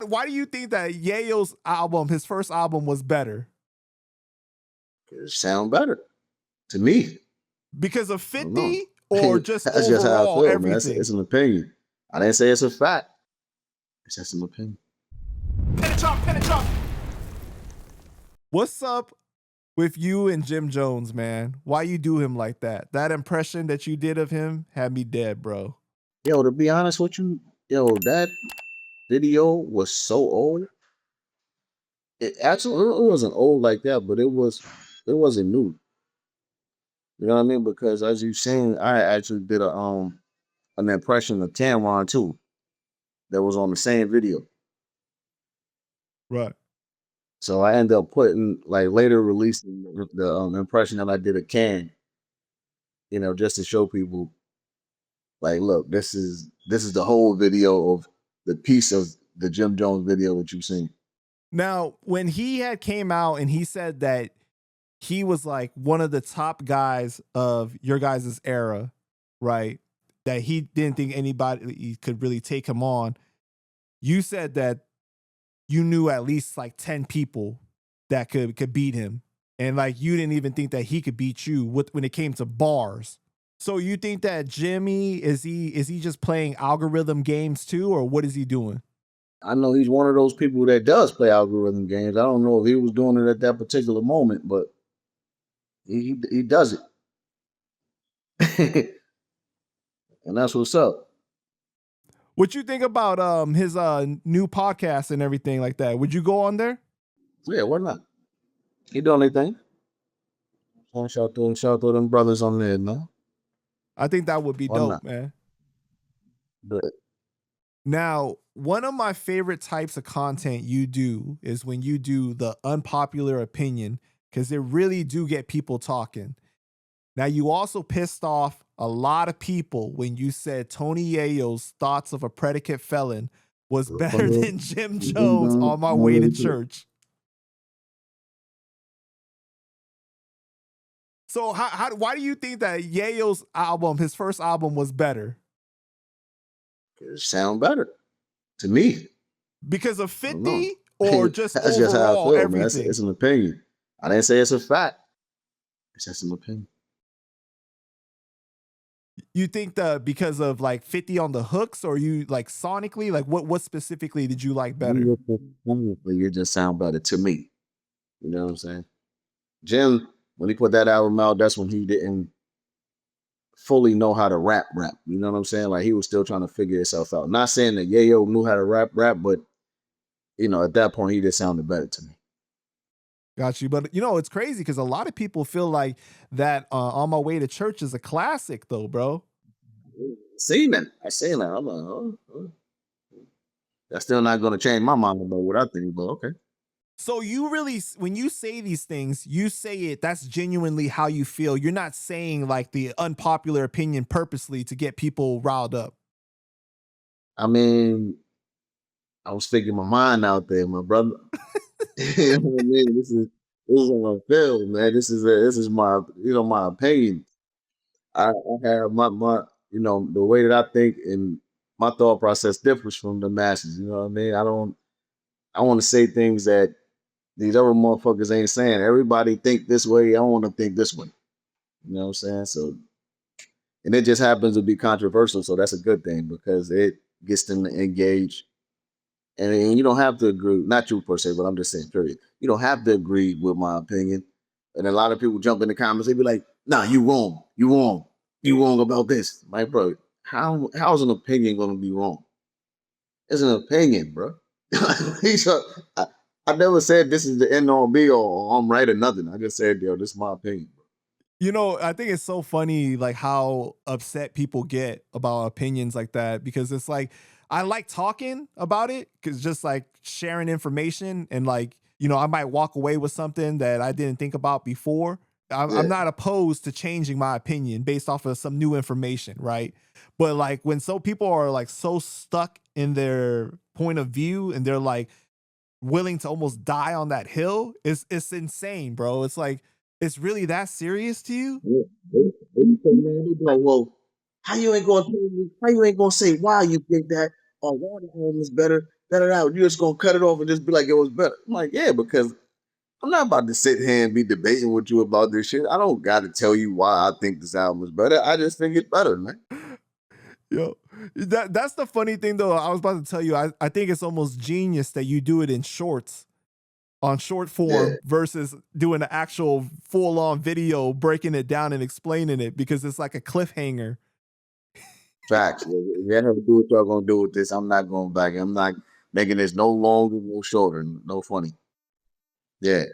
Why do you think that Yayo's album, his first album, was better? It sound better to me. Because of I don't know. 50 or just That's just how I overall feel, man. It's everything? an opinion. I didn't say it's a fact. It's just an opinion. What's up with you and Jim Jones, man? Why you do him like that? That impression that you did of him had me dead, bro. Yo, to be honest with you, that video was so old. It actually it wasn't old like that, but it wasn't new. You know what I mean? Because as you've seen, I actually did an impression of Tamron too. That was on the same video. Right. So I ended up putting like later releasing the impression that I did of Can, just to show people like, look, this is the whole video of the piece of the Jim Jones video that you've seen. Now, when he had came out and he said that he was like one of the top guys of your guys' era, right? That he didn't think anybody could really take him on. You said that you knew at least like 10 people that could beat him. And like you didn't even think that he could beat you when it came to bars. So you think that Jimmy is he just playing algorithm games too, or what is he doing? I know he's one of those people that does play algorithm games. I don't know if he was doing it at that particular moment, but he does it. And that's what's up. What you think about his new podcast and everything like that? Would you go on there? Yeah, why not? He doing anything. Shout to them brothers on there, no? I think that would be Why dope, not? man. But Now, one of my favorite types of content you do is when you do the unpopular opinion, because it really do get people talking. Now, you also pissed off a lot of people when you said Tony Yayo's Thoughts of a Predicate Felon was better than Jim Jones On My Way to Church. So why do you think that Yayo's album, his first album, was better? It sound better to me. Because of 50 or just That's just how I overall feel, everything? man. It's an opinion. I didn't say it's a fact. It's just an opinion. You think that because of like 50 on the hooks, or you like sonically, like what specifically did you like better? You just sound better to me. You know what I'm saying? Jim, when he put that album out, that's when he didn't fully know how to rap. You know what I'm saying? Like he was still trying to figure himself out. Not saying that Yayo knew how to rap, but at that point he just sounded better to me. Got you. But it's crazy because a lot of people feel like that On My Way to Church is a classic though, bro. Seen that. I seen that. I'm like, oh. That's still not going to change my mind about what I think, but okay. So you really, when you say these things, you say it, that's genuinely how you feel. You're not saying like the unpopular opinion purposely to get people riled up. I mean, I was sticking my mind out there, my brother. You know what I mean? This is what I feel, man. This is my my opinion. I have my the way that I think and my thought process differs from the masses. You know what I mean? I want to say things that these other motherfuckers ain't saying. Everybody think this way. I want to think this way. You know what I'm saying? So, and it just happens to be controversial. So that's a good thing because it gets them to engage. And you don't have to agree, not you per se, but I'm just saying, period. You don't have to agree with my opinion. And a lot of people jump in the comments, they be like, nah, you wrong. You wrong. You wrong about this. Like, bro, how's an opinion going to be wrong? It's an opinion, bro. I never said this is the end all be all, I'm right or nothing. I just said, yo, this is my opinion. I think it's so funny, like how upset people get about opinions like that, because it's like, I like talking about it because just like sharing information and like, I might walk away with something that I didn't think about before. I'm not opposed to changing my opinion based off of some new information, right? But like when people are like so stuck in their point of view and they're like willing to almost die on that hill, it's insane, bro. It's like, it's really that serious to you? Yeah. They be like, well, how you ain't gonna say why you think that or why the album is better? da da da. You just gonna cut it off and just be like, it was better. I'm like, yeah, because I'm not about to sit here and be debating with you about this shit. I don't got to tell you why I think this album is better. I just think it's better, man. Yo, that's the funny thing though. I was about to tell you, I think it's almost genius that you do it in shorts, on short Yeah, form, versus doing an actual full on video, breaking it down and explaining it, because it's like a cliffhanger. facts. If you have to do what y'all gonna do with this, I'm not going back. I'm not making this no longer, no shorter, no funny. Yeah.